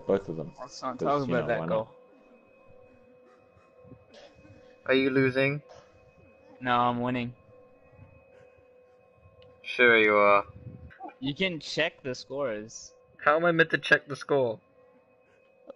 both of them. Let's not 'Cause, talk you about know, that why goal. Are you losing? No, I'm winning. Sure you are. You can check the scores. How am I meant to check the score?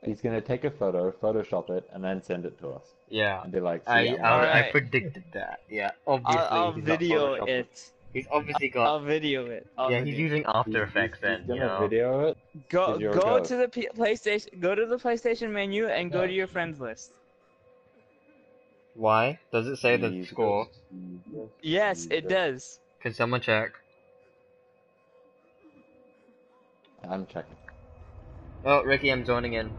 He's gonna take a photo, Photoshop it, and then send it to us. Yeah. And be like, see, I'm I Alright. predicted that. Yeah, obviously I'll he's video not Photoshopped it. He's obviously got. I'll video it. Yeah, he's using After Effects then. He's You gonna know. video it. Go 'cause you're a go ghost. to the PlayStation. Go to the PlayStation menu and go to your friends list. Why? Does it say the He's score? just- Yes, it does. Can someone check? I'm checking. Oh, Ricky, I'm joining in.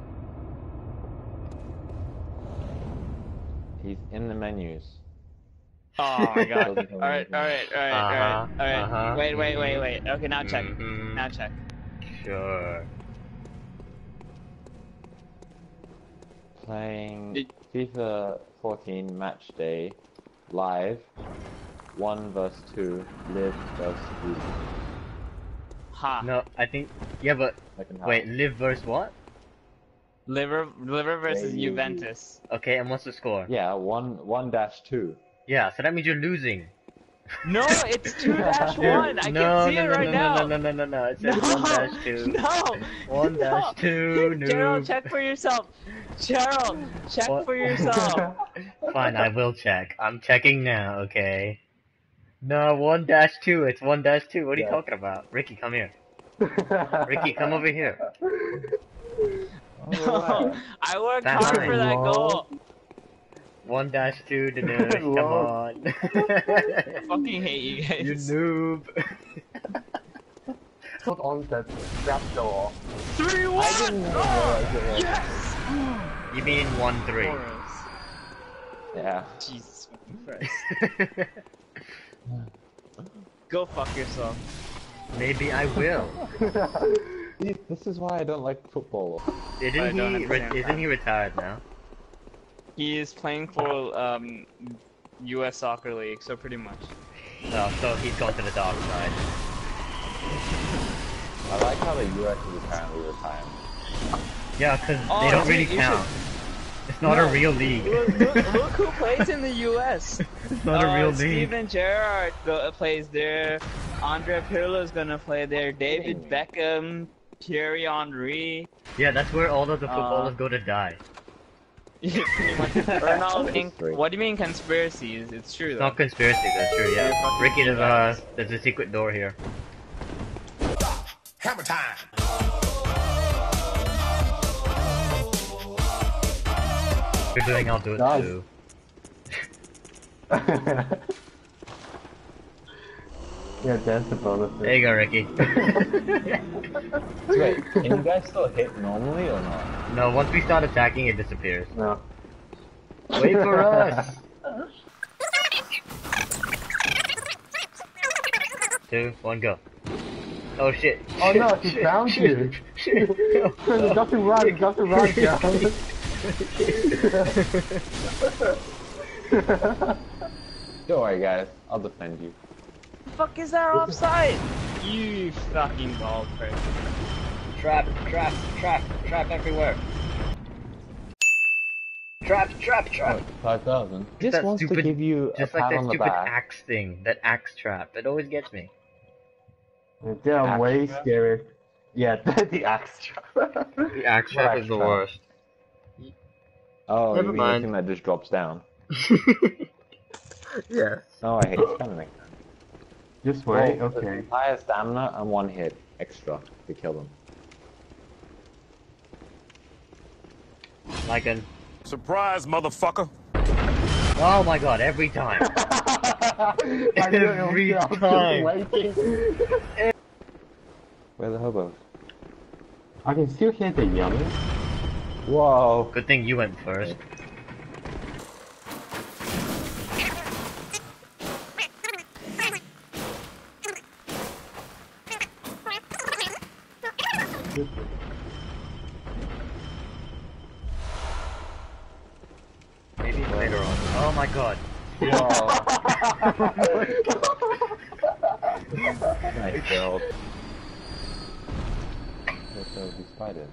He's in the menus. Oh my god. Doesn't tell me Alright, anything. alright. Wait. Okay, now check. Mhm. Now check. Sure. Playing FIFA 14 match day live 1 vs 2 live vs Sweden. Ha. No, I think. Yeah, but Second half. wait, live versus what? Liver versus Yeah, Juventus. Okay, and what's the score? Yeah, 1-2. Yeah, so that means you're losing. No, it's 2-1. I No, can see no, it no, right no, now. No. It says 1-2. No. 1-2. No. Gerald, check for yourself. Gerald, check What? for yourself. Fine, I will check. I'm checking now, okay? No, 1-2. It's 1-2. What are you talking about? Ricky, come here. Ricky, come over here. Alright. I worked That's hard fine. for that goal. 1-2 to nurse, come on. I fucking hate you guys. You noob. Put on that trap door. 3-1. I didn't realize it was. Yes. You mean 1-3? Torres. Yeah. Jesus fucking Christ. Go fuck yourself. Maybe I will. See, this is why I don't like football. Isn't I don't he? understand. Isn't he retired now? He is playing for U.S. Soccer League, so pretty much. Oh, so he's gone to the dark side. I like how the US is apparently retiring. Yeah, because Oh, they don't dude, really you count. It's not No, a real league. Look who plays in the U.S. It's not a real league. Steven Gerrard plays there. Andre Pirlo is gonna play there. David Beckham, Thierry Henry. Yeah, that's where all of the footballers go to die. Yeah, pretty much. Ronaldo. History. What do you mean conspiracies? It's true It's though. not conspiracy, that's true, You're yeah. fucking Ricky, guys. there's a secret door here. Hammer time. If you're doing, I'll do it Nice. too. Yeah, that's the bonus. There you go, Ricky. Wait, can you guys still hit normally or not? No, once we start attacking, it disappears. No. Wait for us! 2, 1, go. Oh shit. Oh no, he found you. Shit. You got to run, you got to run, John. Don't worry guys, I'll defend you. The fuck is that offside? You fucking ball prick. Trap everywhere. Trap. Oh, 5,000. Just That wants to stupid- give you a Just like pat that on the stupid back. axe thing, that axe trap. It always gets me. They are way Axe scary. Yeah, the axe trap. The axe trap is the worst. Oh, Never you mean mind. the thing that just drops down? Yes. Oh, I hate spamming. Just wait, Well, okay. Higher stamina and 1 hit extra to kill them. Like an. Surprise, motherfucker. Oh my god, every time. Every time. Waiting. Where are the hobos? I can still hear the yelling. Whoa. Good thing you went first. Maybe later on. Oh my god. Whoa. Nice build. There's these spiders.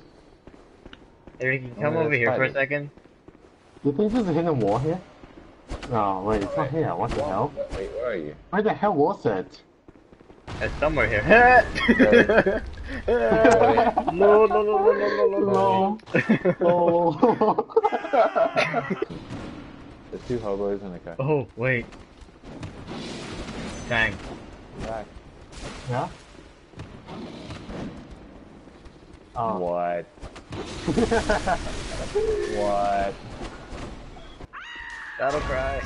Hey, Ricky, come Oh, over that's here for a spiders. second. You think there's a hidden wall here? No, wait, it's not here. What the hell? Wait, where are you? Where the hell was it? It's somewhere here. No, no, no, no, no, no, no, no. Oh. There's two hobos and a guy. Oh, wait. Dang. Back. Yeah? Oh. What? What? Battle cry.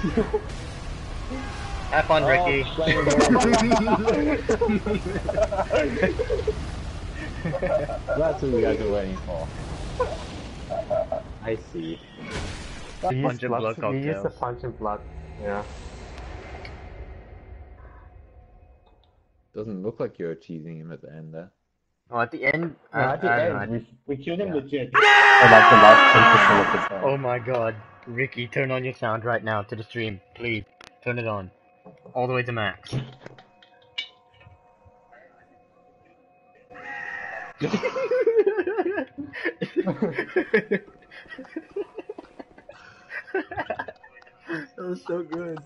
Have fun, Ricky. Oh, flame That's what you guys are waiting for. I see. We use Punch and blood we use the cocktails. punch and blood. Yeah. Doesn't look like you're cheesing him at the end there. Oh, at the end, No, at the I don't end, know. we killed him Yeah. legit. For like the last 10% of the time. Oh my god. Ricky, turn on your sound right now to the stream. Please. Turn it on. All the way to max. That was so good.